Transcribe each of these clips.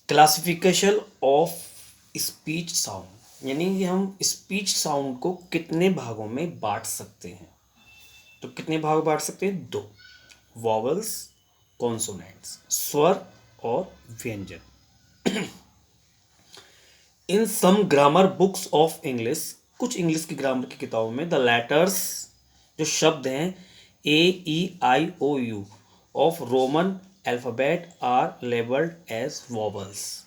Classification of speech sound, यानी कि हम स्पीच साउंड को कितने भागों में बांट सकते हैं। तो कितने भाग बांट सकते हैं? दो, वॉवल्स, कॉन्सोनेंट्स, स्वर और व्यंजन। In some grammar books of English, कुछ इंग्लिश की ग्रामर की किताबों में द लेटर्स, जो शब्द हैं A E I O U of Roman alphabet are labelled as vowels,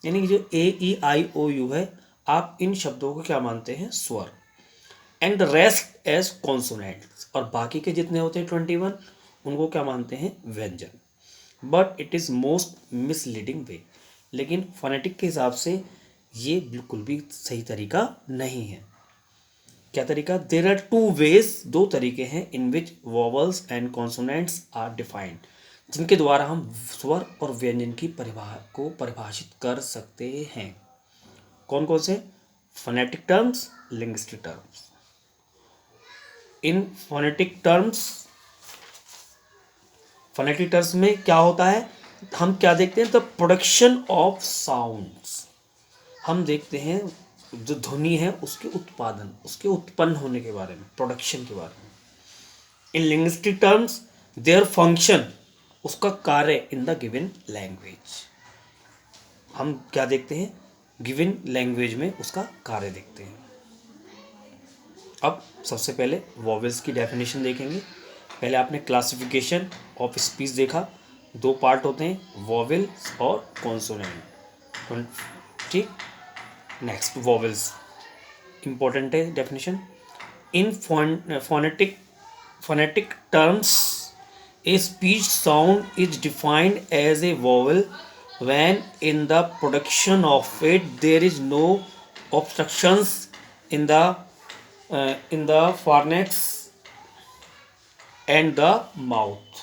यानी कि जो ए ई आई ओ यू है, आप इन शब्दों को क्या मानते हैं? स्वर। And the rest as consonants, और बाकी के जितने होते हैं 21, उनको क्या मानते हैं? व्यंजन। But it is most misleading way, लेकिन फोनेटिक के हिसाब से ये बिल्कुल भी सही तरीका नहीं है। क्या तरीका? देर आर टू वेज, दो तरीके हैं, in which vowels and consonants are defined, जिनके द्वारा हम स्वर और व्यंजन की परिभाषित कर सकते हैं। कौन कौन से? Phonetic terms, linguistic terms. इन फोनेटिक टर्म्स में क्या होता है? हम क्या देखते हैं? द प्रोडक्शन ऑफ साउंड्स, हम देखते हैं जो ध्वनि है उसके उत्पादन, उसके उत्पन्न होने के बारे में, प्रोडक्शन के बारे में। इन लिंग्विस्टिक टर्म्स देयर फंक्शन, उसका कार्य इन द गिवन लैंग्वेज। हम क्या देखते हैं? गिवन लैंग्वेज में उसका कार्य देखते हैं। अब सबसे पहले वॉवेल्स की डेफिनेशन देखेंगे। पहले आपने क्लासिफिकेशन ऑफ स्पीच देखा, दो पार्ट होते हैं, वॉवेल्स और कॉन्सोनेंट। ठीक, नेक्स्ट वॉवेल्स इंपॉर्टेंट है definition. In phonetic terms, a speech sound is defined as a vowel when in the production of it there is no obstructions in the pharynx and the mouth,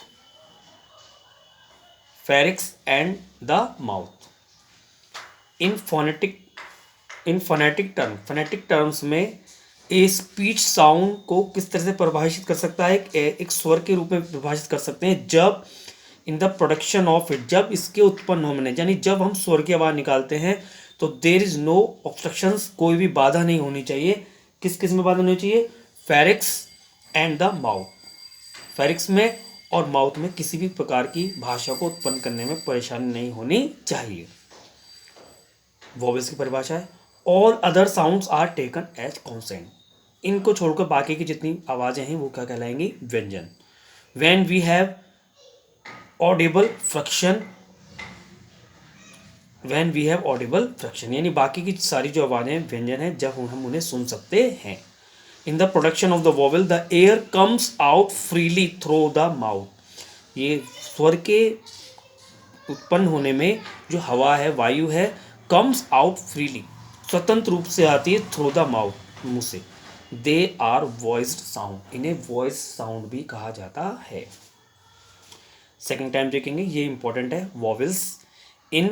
pharynx and the mouth. in phonetic phonetic terms में a speech sound को किस तरह से परिभाषित कर सकता है? एक स्वर के रूप में परिभाषित कर सकते हैं जब in the production of it, जब इसके उत्पन्न होने, यानी जब हम स्वर की आवाज़ निकालते हैं तो देर इज नो ऑब्स्ट्रक्शंस, कोई भी बाधा नहीं होनी चाहिए। किस किस में बाधा नहीं होनी चाहिए? फेरिक्स एंड द माउथ, फेरिक्स में और माउथ में किसी भी प्रकार की भाषा को उत्पन्न करने में परेशानी नहीं होनी चाहिए। वॉवेल्स की परिभाषा है all other sounds are taken as consonant, इनको छोड़कर बाकी की जितनी आवाज़ें हैं वो क्या कहलाएंगी? व्यंजन। When we have audible friction, यानी बाकी की सारी जो आवाज़ें व्यंजन हैं, जब हम उन्हें सुन सकते हैं। In the production of the vowel the air comes out freely through the mouth, ये स्वर के उत्पन्न होने में जो हवा है, वायु है, कम्स आउट फ्रीली, स्वतंत्र रूप से आती है, थ्रू द माउथ, मुंह से। दे आर वॉइस्ड साउंड, इन्हें वॉइस साउंड भी कहा जाता है। सेकेंड टाइम देखेंगे, ये इंपॉर्टेंट है। Vowels in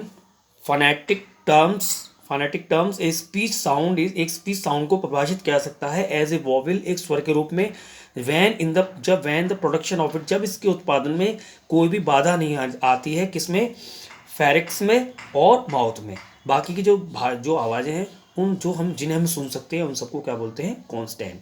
phonetic terms a speech sound is, एक स्पीच साउंड को परिभाषित किया सकता है एज ए वॉवेल, एक स्वर के रूप में। When the production of it, जब इसके उत्पादन में कोई भी बाधा नहीं आती है, किसमें? फेरिक्स में और माउथ में। बाकी की जो आवाज़ें हैं, जिन्हें हम सुन सकते हैं, उन सबको क्या बोलते हैं? Constant.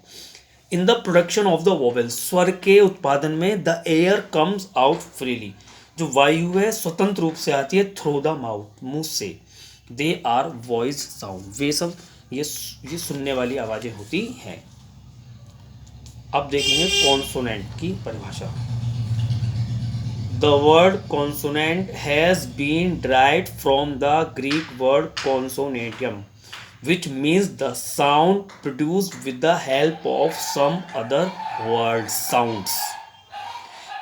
In the production of the vowel, स्वर के उत्पादन में the air comes out freely, जो वायु है स्वतंत्र रूप से आती है, थ्रू द माउथ, मुंह से। दे आर वॉइस साउंड, वे सब ये सुनने वाली आवाज़ें होती हैं। अब देखेंगे कॉन्सोनेंट की परिभाषा। The word consonant has been derived from the Greek word consonantium, which means the sound produced with the help of some other word sounds.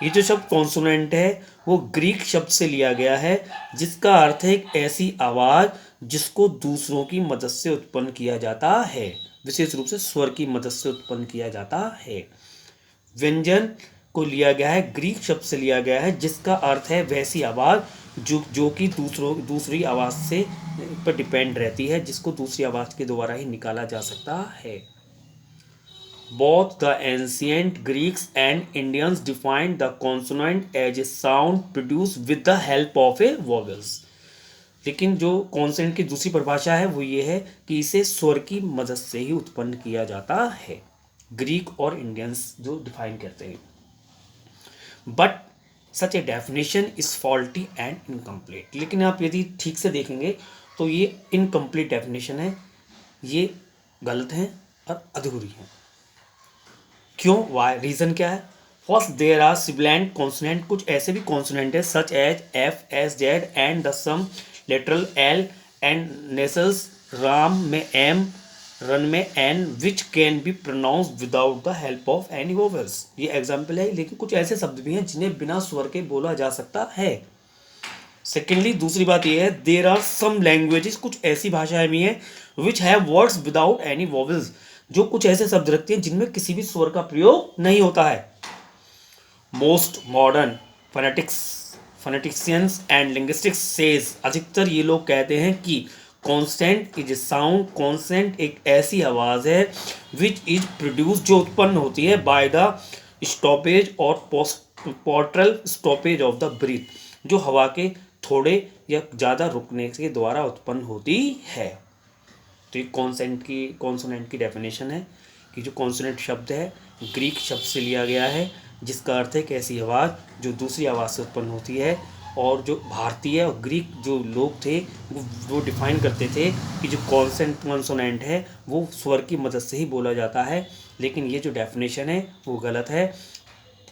ये जो शब्द कॉन्सोनेंट है वो ग्रीक शब्द से लिया गया है, जिसका अर्थ है एक ऐसी आवाज़ जिसको दूसरों की मदद से उत्पन्न किया जाता है, विशेष रूप से स्वर की मदद से उत्पन्न किया जाता है। व्यंजन को लिया गया है, ग्रीक शब्द से लिया गया है, जिसका अर्थ है वैसी आवाज़ जो कि दूसरी आवाज़ से पर डिपेंड रहती है, जिसको दूसरी आवाज़ के द्वारा ही निकाला जा सकता है। Both the ancient Greeks and Indians defined the consonant as a sound produced with the help of a vowels. लेकिन जो कॉन्सेंट की दूसरी परिभाषा है वो ये है कि इसे स्वर की मदद से ही उत्पन्न किया जाता है। ग्रीक और इंडियंस जो डिफाइन करते हैं, but such a definition is faulty and incomplete. लेकिन आप यदि ठीक से देखेंगे तो ये इनकम्प्लीट डेफिनेशन है, ये गलत है और अधूरी है। क्यों? वाई? रीज़न क्या है? First, there are sibilant consonant, कुछ ऐसे भी कॉन्सोनेंट है such as F S Z and the some lateral L and nasals, Ram में एम, रन में N, which can be pronounce without the help of any vowels. ये example है, लेकिन कुछ ऐसे शब्द भी हैं जिन्हें बिना स्वर के बोला जा सकता है। सेकेंडली, दूसरी बात यह है, देर आर सम लैंग्वेजेस, कुछ ऐसी भाषाएं भी हैं which have words without any vowels, जो कुछ ऐसे शब्द रखती हैं जिनमें किसी भी स्वर का प्रयोग नहीं होता है। Most modern phoneticians and linguistics says, अधिकतर ये लोग कहते हैं कि consonant is a sound, consonant एक ऐसी आवाज़ है विच इज प्रोड्यूस, जो उत्पन्न होती है बाय द स्टॉपेज और partial stoppage of the breath, जो हवा के थोड़े या ज़्यादा रुकने के द्वारा उत्पन्न होती है। तो ये कॉन्सोनेंट की डेफिनेशन है कि जो कॉन्सोनेंट शब्द है ग्रीक शब्द से लिया गया है, जिसका अर्थ है कि ऐसी आवाज़ जो दूसरी आवाज़ से उत्पन्न होती है। और जो भारतीय और ग्रीक जो लोग थे वो डिफाइन करते थे कि जो कॉन्सोनेंट है वो स्वर की मदद से ही बोला जाता है। लेकिन ये जो डेफिनेशन है वो गलत है।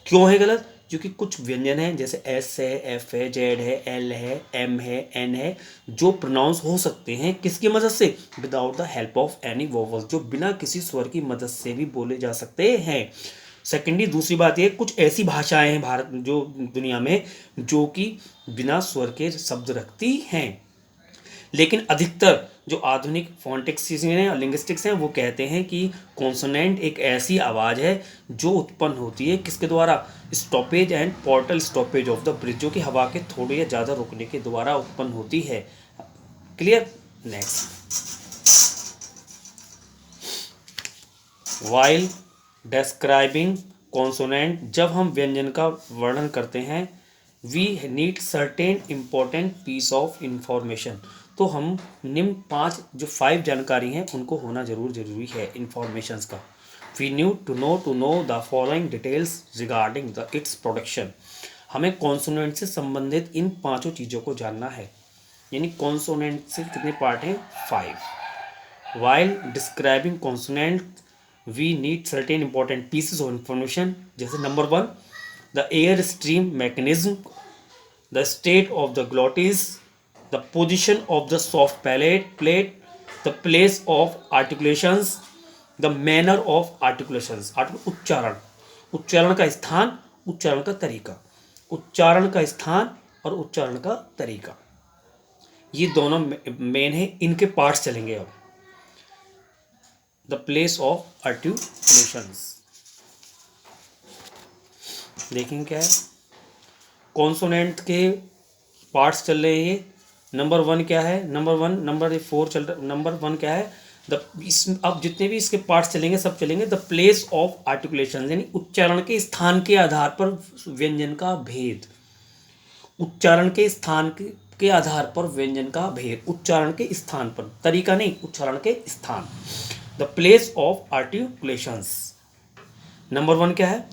क्यों है गलत? क्योंकि कुछ व्यंजन हैं जैसे एस है, एफ है, जेड है, एल है, एम है, एन है, जो प्रोनाउंस हो सकते हैं किसकी मदद से? Without the help of any vowels, जो बिना किसी स्वर की मदद से भी बोले जा सकते हैं। सेकेंडली, दूसरी बात ये, कुछ ऐसी भाषाएं हैं भारत जो दुनिया में जो कि बिना स्वर के शब्द रखती हैं। लेकिन अधिकतर जो आधुनिक फोनेटिक्स हैं और लिंग्विस्टिक्स हैं वो कहते हैं कि कॉन्सोनेंट एक ऐसी आवाज़ है जो उत्पन्न होती है किसके द्वारा? Stoppage and portal stoppage of the bridge, जो कि हवा के थोड़े या ज़्यादा रुकने के द्वारा उत्पन्न होती है। Clear? Next, while describing consonant, जब हम व्यंजन का वर्णन करते हैं, we need certain important piece of information, तो हम निम्न 5 जानकारी हैं उनको होना जरूरी है इंफॉर्मेशंस का। We need to know the following details regarding the its production, हमें कॉन्सोनेंट से संबंधित इन 5 चीज़ों को जानना है। यानी कॉन्सोनेंट से कितने पार्ट हैं? 5। While describing consonant we need certain important pieces of information, जैसे number 1, the air stream mechanism, the state of the glottis, the position of the soft palate, the place of articulations, the manner of articulations, उच्चारण का स्थान, उच्चारण का तरीका, उच्चारण का स्थान और उच्चारण का तरीका, ये दोनों मेन है। इनके पार्ट्स चलेंगे अब। द प्लेस ऑफ आर्टिकुलेशंस देखेंगे क्या है। कॉन्सोनेंट के पार्ट्स चल रहे हैं। नंबर 1 क्या है? नंबर 4 चल रहा। नंबर 1 क्या है? अब जितने भी इसके पार्ट्स चलेंगे सब चलेंगे। द प्लेस ऑफ आर्टिकुलेशन, यानी उच्चारण के स्थान के आधार पर व्यंजन का भेद, उच्चारण के स्थान के आधार पर व्यंजन का भेद, उच्चारण के स्थान पर, तरीका नहीं, उच्चारण के स्थान। The place of articulations. Number 1 क्या है?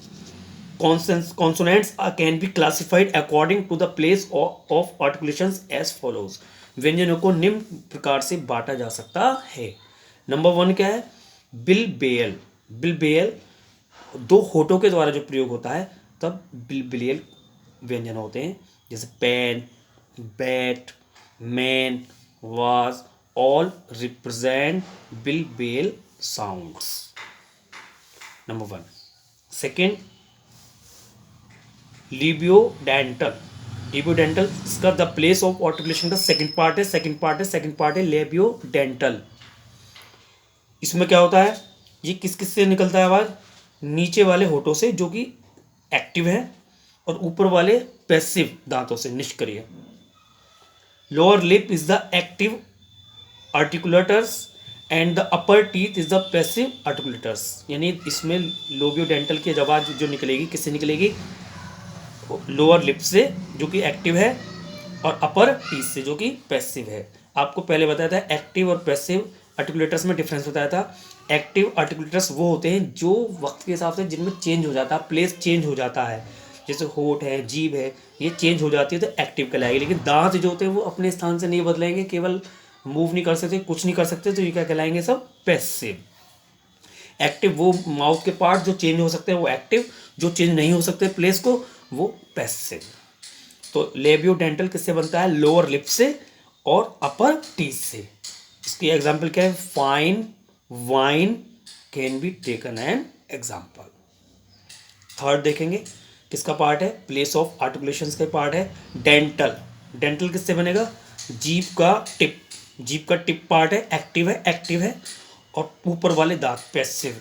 Consonants can be classified according to the place of articulations as follows, व्यंजनों को निम्न प्रकार से बांटा जा सकता है। नंबर 1 क्या है? बिलबेयल। बिलबेयल 2 होठों के द्वारा जो प्रयोग होता है तब बिलबेयल व्यंजन होते हैं, जैसे pen, bat, man, was, all represent bilabial sounds. Number 1। Second, labiodental. Labiodental इसका द प्लेस ऑफ आर्टिकुलेशन का सेकंड पार्ट है लेबियोडेंटल। इसमें क्या होता है? ये किस से निकलता है आवाज़? नीचे वाले होठों से जो कि एक्टिव है और ऊपर वाले पैसिव दांतों से, निष्क्रिय। Lower lip is the active articulators and the upper teeth is the passive articulators, यानी इसमें लेबियोडेंटल की आवाज़ जो निकलेगी किससे निकलेगी? लोअर लिप से जो कि एक्टिव है, और अपर टीथ से जो कि पैसिव है। आपको पहले बताया था एक्टिव और पैसिव आर्टिकुलेटर्स में डिफरेंस बताया था। एक्टिव आर्टिकुलेटर्स वो होते हैं जो वक्त के हिसाब से जिनमें चेंज हो जाता है, प्लेस चेंज हो जाता है, जैसे होठ है, जीभ है, ये चेंज हो जाती है तो एक्टिव कहलाएगी। लेकिन दांत जो होते हैं वो अपने स्थान से नहीं बदलेंगे, केवल मूव नहीं कर सकते, कुछ नहीं कर सकते, तो ये क्या कहलाएंगे, सब पैसिव। एक्टिव वो माउथ के पार्ट जो चेंज हो सकते हैं वो एक्टिव, जो चेंज नहीं हो सकते प्लेस को वो पैसिव। तो लेबियो डेंटल किससे बनता है, लोअर लिप से और अपर टीथ से। इसकी एग्जाम्पल क्या है, fine wine can be taken an example. Third देखेंगे किसका पार्ट है, प्लेस ऑफ आर्टिकुलेशंस का पार्ट है डेंटल। डेंटल किससे बनेगा, जीभ का टिप, जीभ का टिप पार्ट है, एक्टिव है और ऊपर वाले दांत passive.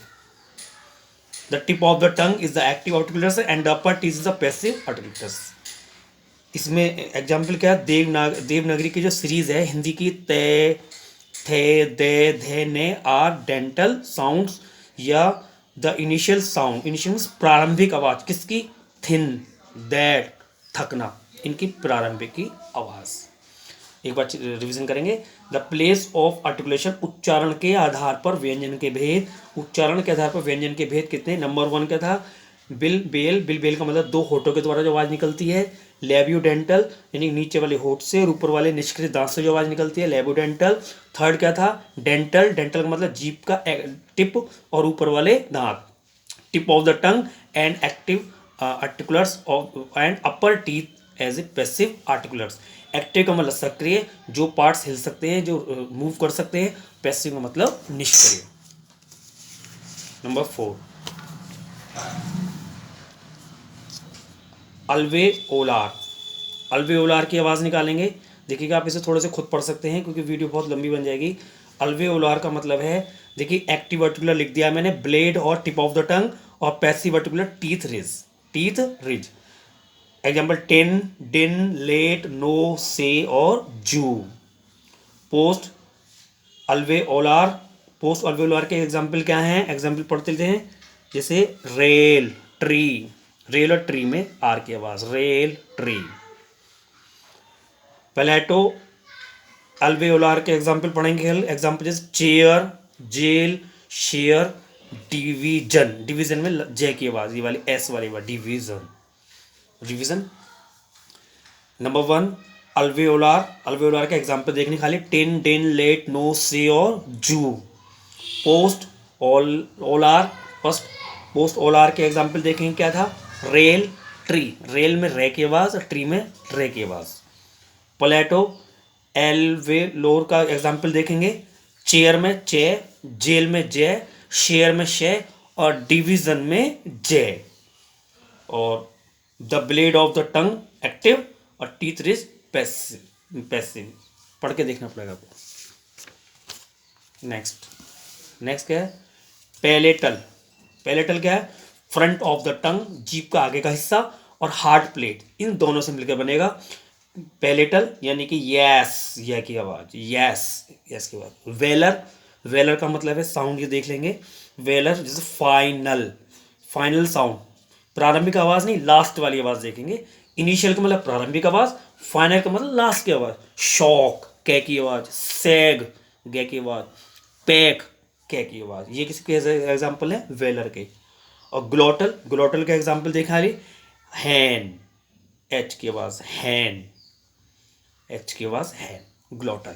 The tip of the tongue is the active articulators and the upper teeth is the passive articulators. इसमें एग्जाम्पल क्या है, देवनागरी की जो सीरीज है हिंदी की, ते, थे, दे, धे, ने आर डेंटल साउंड्स या द इनिशियल साउंड। इनिशियल प्रारंभिक आवाज किसकी, थिन, दैट, थकना, इनकी प्रारंभिक की आवाज। एक बार रिवीजन करेंगे। द प्लेस ऑफ आर्टिकुलेशन, उच्चारण के आधार पर व्यंजन के भेद। उच्चारण के आधार पर व्यंजन के भेद कितने, नंबर 1 क्या था, बिल बेल का मतलब दो होठों के द्वारा जो आवाज निकलती है। लेबियोडेंटल यानी नीचे वाले होठ से और ऊपर वाले निष्क्रिय दांत से जो आवाज निकलती है, लेबियोडेंटल। थर्ड क्या था, डेंटल का मतलब जीभ का टिप और ऊपर वाले दांत, tip of the tongue and active articulators of and upper teeth as a passive articulators. Active का मतलब सक्रिय, जो पार्ट्स हिल सकते हैं, जो मूव कर सकते हैं। पैसिव का मतलब निष्क्रिय। Number 4 alveolar. अल्वेओलार की आवाज़ निकालेंगे। देखिएगा आप इसे थोड़े से खुद पढ़ सकते हैं क्योंकि वीडियो बहुत लंबी बन जाएगी। अल्वेओलार का मतलब है, देखिए एक्टिव आर्टिकुलर लिख दिया मैंने, ब्लेड और टिप ऑफ द टंग, और passive articular teeth ridge. Example tin, डिन, लेट, नो, से और जू। पोस्ट अल्वेओलार के एग्जाम्पल क्या हैं, एग्जाम्पल पढ़ते लेते हैं। जैसे रेल, ट्री, रेल और ट्री में आर की आवाज, रेल, ट्री। पैलेटो अल्वेओलार के एग्जाम्पल पढ़ेंगे। एग्जाम्पल जैसे चेयर, जेल, शेयर, डिवीजन में जे की आवाज, ये वाली एस वाली आवाज, रिवीजन। नंबर 1 अल्वेओलार का एग्जाम्पल देखने खाली, टिन, डिन, लेट, नो, से और जू। पोस्ट ओलार के एग्जाम्पल देखेंगे क्या था, रेल, ट्री, रेल में रे की आवाज और ट्री में रे की आवाज। प्लेटो एल्वेलोर का एग्जाम्पल देखेंगे, चेयर में चे, जेल में जे, शेयर में शे और डिवीजन में जे। और the blade of the tongue active और टीथ रिज पैसिव। पढ़ के देखना पड़ेगा आपको। नेक्स्ट क्या है, पैलेटल क्या है, फ्रंट ऑफ द टंग, जीभ का आगे का हिस्सा, और हार्ड प्लेट, इन दोनों से मिलकर बनेगा पैलेटल, यानी कि यस, यह की आवाज, यस की आवाज। वेलर का मतलब है साउंड, ये देख लेंगे। वेलर जैसे फाइनल साउंड, प्रारंभिक आवाज नहीं, लास्ट वाली आवाज देखेंगे। इनिशियल का मतलब प्रारंभिक आवाज, फाइनल का मतलब लास्ट की आवाज। शॉक, कै की आवाज, सैग, गे की आवाज, पैक, कै की आवाज। ये किसके एग्जाम्पल है, वेलर के। और ग्लोटल का एग्जाम्पल देखा है, हैन, एच की आवाज, हैन, एच की आवाज, हैन, ग्लोटल।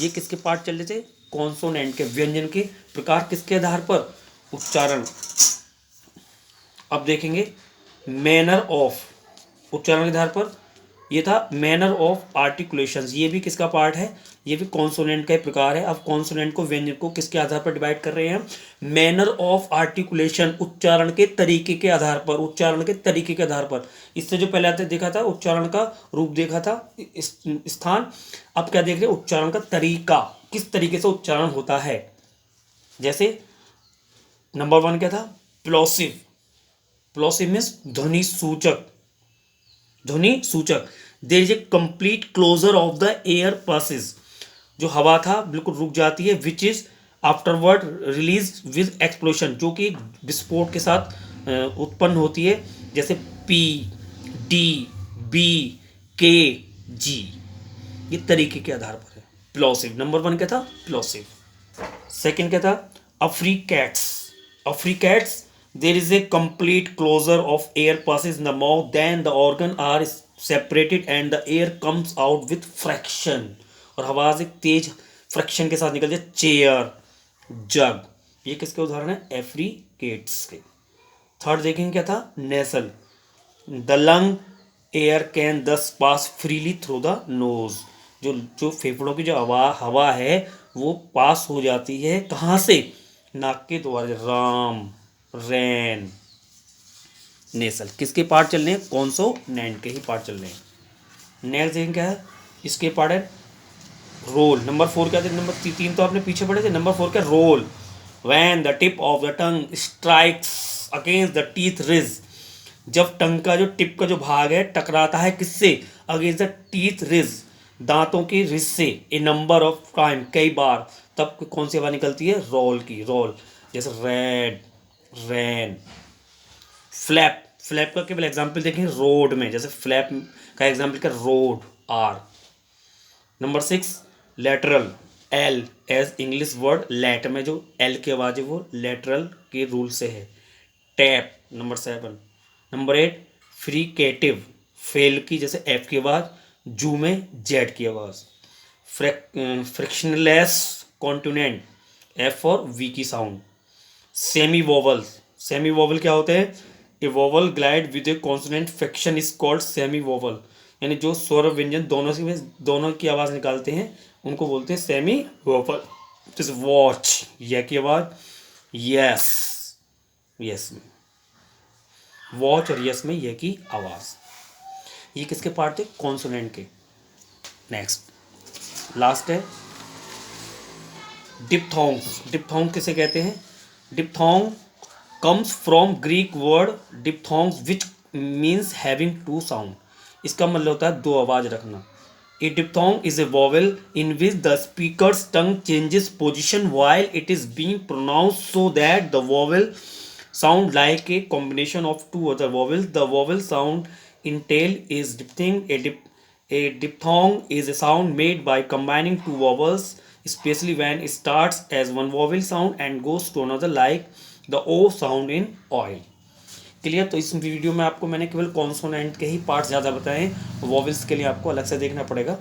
ये किसके पार्ट चल रहे थे, कॉन्सोनेंट के, व्यंजन के प्रकार किसके आधार पर, उच्चारण। अब देखेंगे मैनर ऑफ, उच्चारण के आधार पर, ये था मैनर ऑफ आर्टिकुलेशंस, ये भी किसका पार्ट है, ये भी कॉन्सोनेंट का एक प्रकार है। अब कॉन्सोनेंट को, व्यंजन को किसके आधार पर डिवाइड कर रहे हैं, मैनर ऑफ आर्टिकुलेशन, उच्चारण के तरीके के आधार पर, इससे जो पहले देखा था उच्चारण का रूप देखा था, स्थान। अब क्या देख रहे हैं, उच्चारण का तरीका, किस तरीके से उच्चारण होता है। जैसे नंबर 1 क्या था, प्लोसिव मीन्स ध्वनि सूचक। There is a complete closure of the air passage, जो हवा था बिल्कुल रुक जाती है, which is afterward release with explosion, जो कि विस्फोट के साथ उत्पन्न होती है। जैसे पी, डी, बी, के, जी, ये तरीके के आधार पर है। प्लॉसिव, नंबर 1 क्या था? प्लॉसिव। सेकंड क्या था? Affricates. Affricates, there is a complete closure of air passes in the mouth, then the organ are separated and the air comes out with friction, और आवाज एक तेज फ्रैक्शन के साथ निकलती है। चेयर, जग, ये किसके उदाहरण है? एफ्रीकेट्स के। थर्ड देखेंगे क्या था? नेसल, द लंग एयर कैन दस पास फ्रीली थ्रू द नोज, जो जो फेफड़ों की जो हवा है वो पास हो जाती है कहाँ से? नाक के द्वारा। राम, रैन, नेसल, किसके पार्ट चल रहे हैं? कॉन्सोनेंट के ही पार्ट चल रहे हैं। नेक्स्ट देखें क्या है इसके पार्ट है? रोल। नंबर 4 क्या थे? नंबर 3 तो आपने पीछे पढ़े थे। नंबर 4 क्या? Roll, when the tip of the tongue strikes against the teeth ridge, जब टंग का जो टिप का जो भाग है टकराता है किससे? अगेंस्ट द टीथ रिज, दांतों की रिज से। ए नंबर ऑफ टाइम, कई बार, तब कौन सी आवाज निकलती है? रोल की। रोल, जैसे रेड, रैन। फ्लैप, फ्लैप का केवल एग्जाम्पल देखें रोड में, जैसे फ्लैप का एग्जाम्पल क्या? Road, R. Number 6 lateral, L as English word let में जो एल की आवाज है वो लेटरल के रूल से है। Tap, number 7। Number 8 fricative, fail की जैसे एफ की आवाज, जू में जेड की आवाज। फ्रिक्शनलेस कॉन्टिनेंट, एफ और वी की sound. Semi vowels, semi vowel क्या होते हैं? A vowel glide with a consonant friction is called semi vowel, यानी जो स्वर व्यंजन दोनों की आवाज़ निकालते हैं उनको बोलते हैं सेमी वोवल। जैसे वॉच, यह की आवाज़, यस, यस में वॉच और यस में यह की आवाज़। ये किसके पार्ट थे? कॉन्सोनेंट के। नेक्स्ट लास्ट है डिप्थोंग्स। डिप्थोंग किसे कहते हैं? Diphthong comes from Greek word diphthongs which means having two sound। इसका मतलब होता है दो आवाज रखना। A diphthong is a vowel in which the speaker's tongue changes position while it is being pronounced so that the vowel sound like a combination of two other vowels. The vowel sound entailed is diphthong. A diphthong is a sound made by combining two vowels, especially when it starts as one vowel sound and goes to another, like the O sound in oil. Clear? तो इस video में आपको मैंने केवल consonant के ही part ज़्यादा बताए, vowels के लिए आपको अलग से देखना पड़ेगा।